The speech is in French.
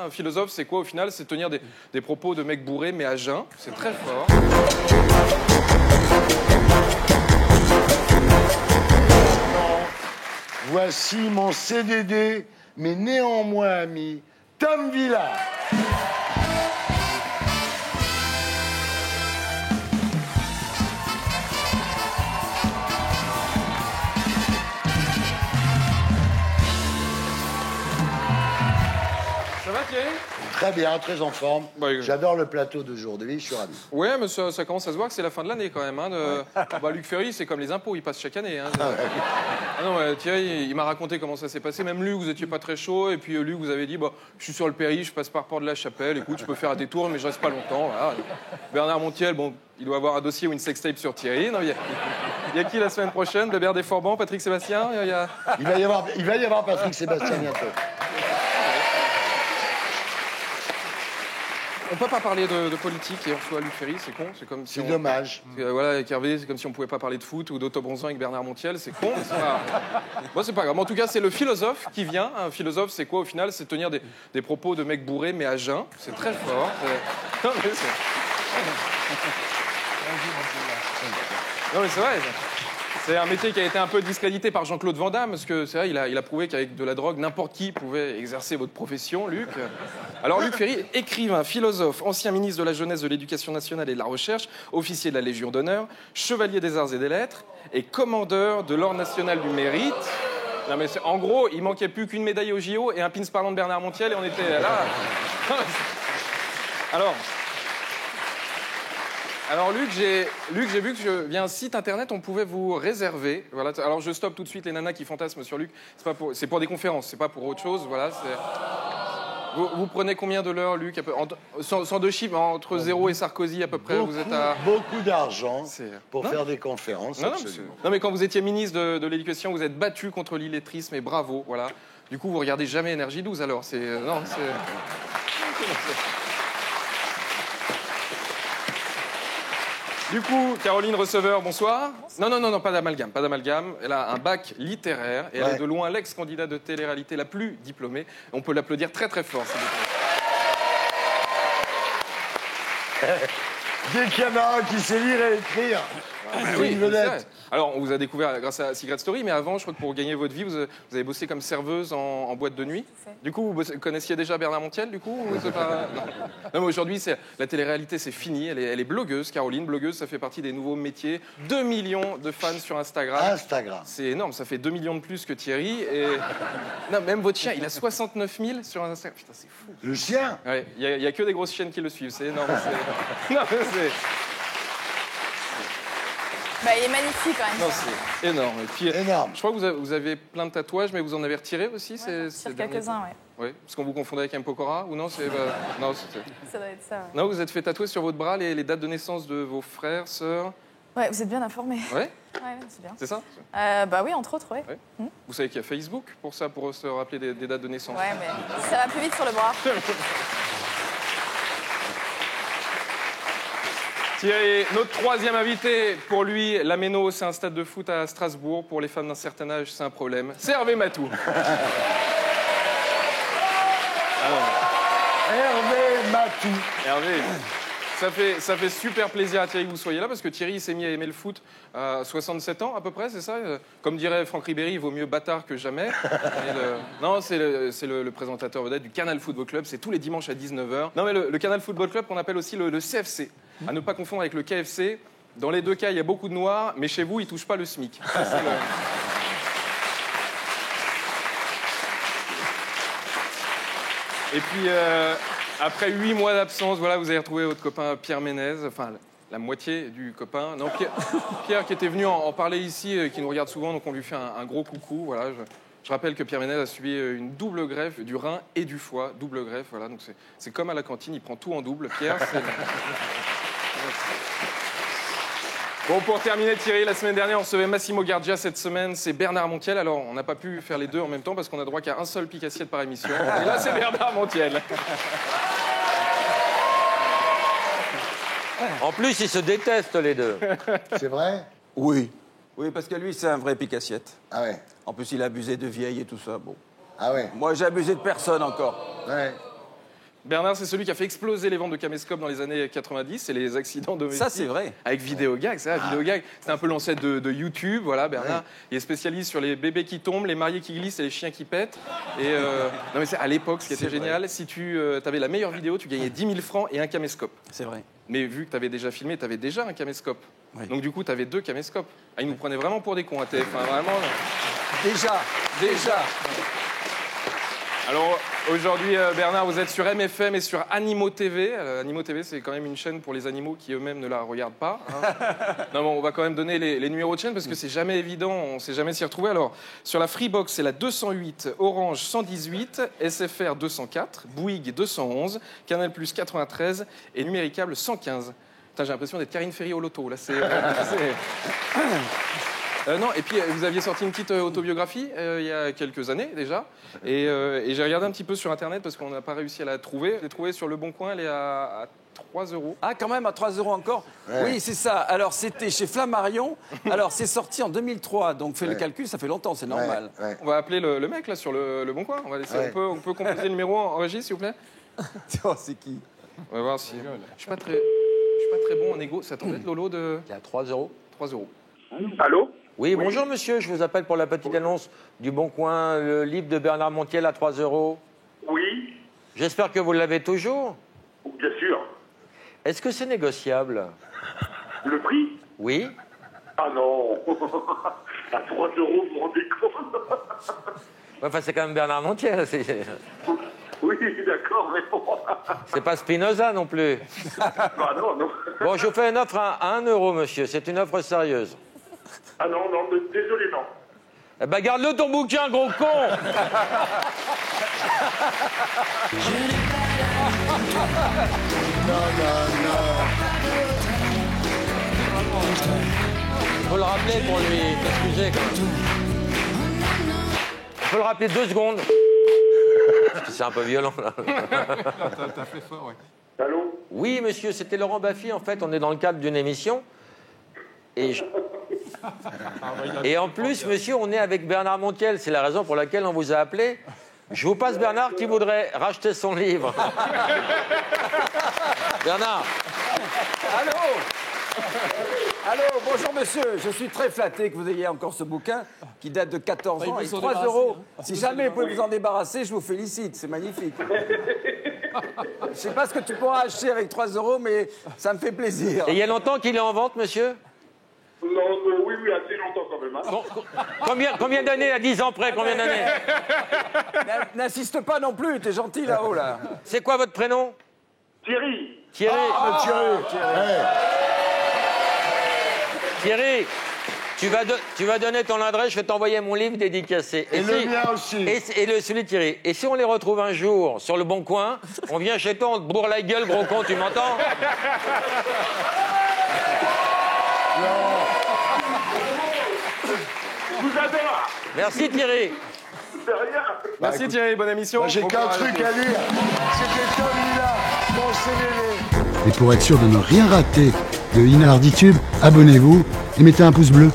Un philosophe, c'est quoi au final? C'est tenir des propos de mec bourré, mais à jeun. C'est très fort. Voici mon CDD, mais néanmoins ami, Tom Villa. Ça va, Thierry? Très bien, très en forme. Bah, J'adore le plateau d'aujourd'hui, je suis ravi. Ouais, mais ça commence à se voir que c'est la fin de l'année quand même. Hein, Bah, Luc Ferry, c'est comme les impôts, ils passent chaque année. Hein, Ah non, Thierry, il m'a raconté comment ça s'est passé. Même Luc, vous étiez pas très chaud. Et puis Luc, vous avez dit, bah, je suis sur le Péri, je passe par Port de la Chapelle. Écoute, je peux faire un détour, mais je reste pas longtemps. Voilà. Bernard Montiel, bon, il doit avoir un dossier ou une sextape sur Thierry. Non, il y a qui la semaine prochaine? Bébert Desforbans, Patrick Sébastien Il va y avoir Patrick Sébastien bientôt. On peut pas parler de politique et on reçoit Luc Ferry, c'est con. C'est comme si C'est dommage. Voilà, avec Hervé, c'est comme si on pouvait pas parler de foot ou d'autobronzant avec Bernard Montiel, c'est con. Mais c'est pas... Bon, c'est pas grave. En tout cas, c'est le philosophe qui vient. Un philosophe, c'est quoi au final? C'est tenir des propos de mec bourré, mais à jeun. C'est très fort. Non, mais c'est vrai. C'est un métier qui a été un peu discrédité par Jean-Claude Van Damme, parce que c'est vrai, il a prouvé qu'avec de la drogue, n'importe qui pouvait exercer votre profession, Luc. Alors, Luc Ferry, écrivain, philosophe, ancien ministre de la Jeunesse, de l'Éducation nationale et de la Recherche, officier de la Légion d'honneur, chevalier des Arts et des Lettres et commandeur de l'Ordre national du Mérite. Non, mais en gros, il manquait plus qu'une médaille au JO et un pins parlant de Bernard Montiel et on était là. Alors Luc, j'ai vu que via un site internet, on pouvait vous réserver. Voilà. Alors je stoppe tout de suite les nanas qui fantasment sur Luc. C'est pour des conférences, c'est pas pour autre chose. Voilà. Vous prenez combien de l'heure, Luc? Sans deux chiffres, entre 0 et Sarkozy à peu près. Vous êtes à beaucoup d'argent pour faire des conférences. Non, mais quand vous étiez ministre de l'Éducation, vous êtes battu contre l'illettrisme et bravo. Voilà. Du coup, vous regardez jamais Énergie 12 alors. Du coup, Caroline Receveur, bonsoir. Non, pas d'amalgame, pas d'amalgame. Elle a un bac littéraire et elle est de loin l'ex-candidate de télé-réalité la plus diplômée. On peut l'applaudir très très fort, s'il vous plaît. Dès qu'il y en a un qui sait lire et écrire, c'est une vedette. Alors, on vous a découvert grâce à Secret Story, mais avant, je crois que pour gagner votre vie, vous avez bossé comme serveuse en boîte de nuit. Du coup, vous connaissiez déjà Bernard Montiel, du coup ou pas... Non, mais aujourd'hui, la télé-réalité, c'est fini. Elle est blogueuse, Caroline. Blogueuse, ça fait partie des nouveaux métiers. 2 millions de fans sur Instagram. C'est énorme, ça fait 2 millions de plus que Thierry. Et... Non, même votre chien, il a 69 000 sur Instagram. Putain, c'est fou. Le chien? Ouais, il y a que des grosses chiennes qui le suivent, c'est énorme. Non, mais c'est... Bah, il est magnifique quand même. Non, c'est énorme. Et puis, énorme. Je crois que vous avez plein de tatouages, mais vous en avez retiré aussi Sur quelques-uns, Oui, parce qu'on vous confondait avec un Pokora, ou non non, ça doit être ça. Ouais. Non, vous êtes fait tatouer sur votre bras les dates de naissance de vos frères, sœurs. Ouais, vous êtes bien informés. Ouais. Ouais, c'est bien. C'est ça? Bah oui, entre autres, ouais. Vous savez qu'il y a Facebook pour ça, pour se rappeler des dates de naissance. Ouais, mais ça va plus vite sur le bras. Thierry, notre troisième invité, pour lui, la Méno, c'est un stade de foot à Strasbourg. Pour les femmes d'un certain âge, c'est un problème. C'est Hervé Matou. Hervé Matou. Hervé, ça fait super plaisir à Thierry que vous soyez là, parce que Thierry il s'est mis à aimer le foot à 67 ans à peu près, c'est ça? Comme dirait Franck Ribéry, il vaut mieux bâtard que jamais. Non, c'est le présentateur vedette du Canal Football Club, c'est tous les dimanches à 19h. Non mais le Canal Football Club qu'on appelle aussi le CFC, à ne pas confondre avec le KFC. Dans les deux cas, il y a beaucoup de noirs, mais chez vous, ils touchent pas le SMIC. Ça, Et puis, après 8 mois d'absence, voilà, vous avez retrouvé votre copain Pierre Ménez, enfin, la moitié du copain. Non, Pierre qui était venu en parler ici, qui nous regarde souvent, donc on lui fait un gros coucou. Voilà, je rappelle que Pierre Ménez a subi une double greffe du rein et du foie, double greffe, voilà, donc c'est comme à la cantine, il prend tout en double. Pierre, c'est... Bon, pour terminer, Thierry, la semaine dernière, on recevait Massimo Gardia. Cette semaine, c'est Bernard Montiel. Alors, on n'a pas pu faire les deux en même temps parce qu'on a droit qu'à un seul pique-assiette par émission. Et là, c'est Bernard Montiel. En plus, ils se détestent, les deux. C'est vrai? Oui. Oui, parce que lui, c'est un vrai pique-assiette. Ah ouais. En plus, il a abusé de vieilles et tout ça. Bon. Ah ouais. Moi, j'ai abusé de personne encore. Ouais. Bernard, c'est celui qui a fait exploser les ventes de caméscopes dans les années 90 et les accidents domestiques. Ça, c'est vrai. Avec Vidéogag, Vidéogag, c'était un peu l'ancêtre de YouTube, voilà, Bernard. Il est spécialiste sur les bébés qui tombent, les mariés qui glissent et les chiens qui pètent. Et non mais c'est à l'époque, ce qui était génial, si tu avais la meilleure vidéo, tu gagnais 10 000 francs et un caméscope. C'est vrai. Mais vu que tu avais déjà filmé, tu avais déjà un caméscope. Oui. Donc du coup, tu avais 2 caméscopes. Ah, ils nous prenaient vraiment pour des cons à TF1, vraiment. Déjà. Alors aujourd'hui, Bernard, vous êtes sur MFM et sur Animaux TV. Animaux TV, c'est quand même une chaîne pour les animaux qui eux-mêmes ne la regardent pas. Hein. Non, bon, on va quand même donner les numéros de chaîne parce que c'est jamais évident, on ne sait jamais s'y retrouver. Alors, sur la Freebox, c'est la 208, Orange 118, SFR 204, Bouygues 211, Canal+ 93 et Numéricable 115. Putain, j'ai l'impression d'être Karine Ferry au loto. Là, non, et puis vous aviez sorti une petite autobiographie il y a quelques années déjà, et j'ai regardé un petit peu sur internet parce qu'on n'a pas réussi à la trouver. Je l'ai trouvée sur Le Bon Coin, elle est à 3 €. Ah, quand même, à 3 € encore. Ouais. Oui, c'est ça. Alors, c'était chez Flammarion. Alors, c'est sorti en 2003, donc fais le calcul, ça fait longtemps, c'est normal. Ouais. On va appeler le mec là sur le Bon Coin. On va laisser, on peut composer le numéro en régie, s'il vous plaît. Oh, c'est qui? On va voir si. Je suis pas très bon en égo. Ça t'embête, Lolo, de. Il y a 3 €. 3 €. Allô? Oui, bonjour monsieur, je vous appelle pour la petite annonce du Bon Coin, le livre de Bernard Montiel à 3 €. Oui, J'espère que vous l'avez toujours. bien sûr. Est-ce que c'est négociable? Le prix? Oui. Ah non. À 3 €, vous vous rendez compte? Enfin, c'est quand même Bernard Montiel. Oui, d'accord, mais bon. C'est pas Spinoza non plus. Ah non. Bon, je vous fais une offre à 1 €, monsieur. C'est une offre sérieuse. Ah non, désolé, non. Eh ben, garde-le ton bouquin, gros con. Faut le rappeler pour lui s'excuser quand même. Faut le rappeler 2 secondes. Parce que c'est un peu violent là. T'as fait fort, ouais. Allô? Oui, monsieur, c'était Laurent Baffy. En fait, on est dans le cadre d'une émission. Et en plus, monsieur, on est avec Bernard Montiel. C'est la raison pour laquelle on vous a appelé. Je vous passe Bernard qui voudrait racheter son livre. Bernard. Allô, bonjour monsieur. Je suis très flatté que vous ayez encore ce bouquin qui date de 14 ans et 3 €. Si jamais vous pouvez vous en débarrasser, je vous félicite. C'est magnifique. Je sais pas ce que tu pourras acheter avec 3 €, mais ça me fait plaisir. Et il y a longtemps qu'il est en vente, monsieur? Non, oui, assez longtemps quand même. Hein. Combien d'années, à 10 ans près, combien d'années? N'insiste pas non plus, t'es gentil là-haut, là. C'est quoi votre prénom? Thierry. Thierry. Thierry, tu vas donner ton adresse, je vais t'envoyer mon livre dédicacé. Et le mien aussi. Et celui de Thierry. Et si on les retrouve un jour sur le Bon Coin, on vient chez toi, on te bourre la gueule, gros con, tu m'entends? Je vous adore. Merci Thierry. De rien. Merci Thierry, bonne émission. J'ai Bon qu'un courage. truc à dire. C'était Tom Villa, mon CDD. Et pour être sûr de ne rien rater de Inarditube, abonnez-vous et mettez un pouce bleu.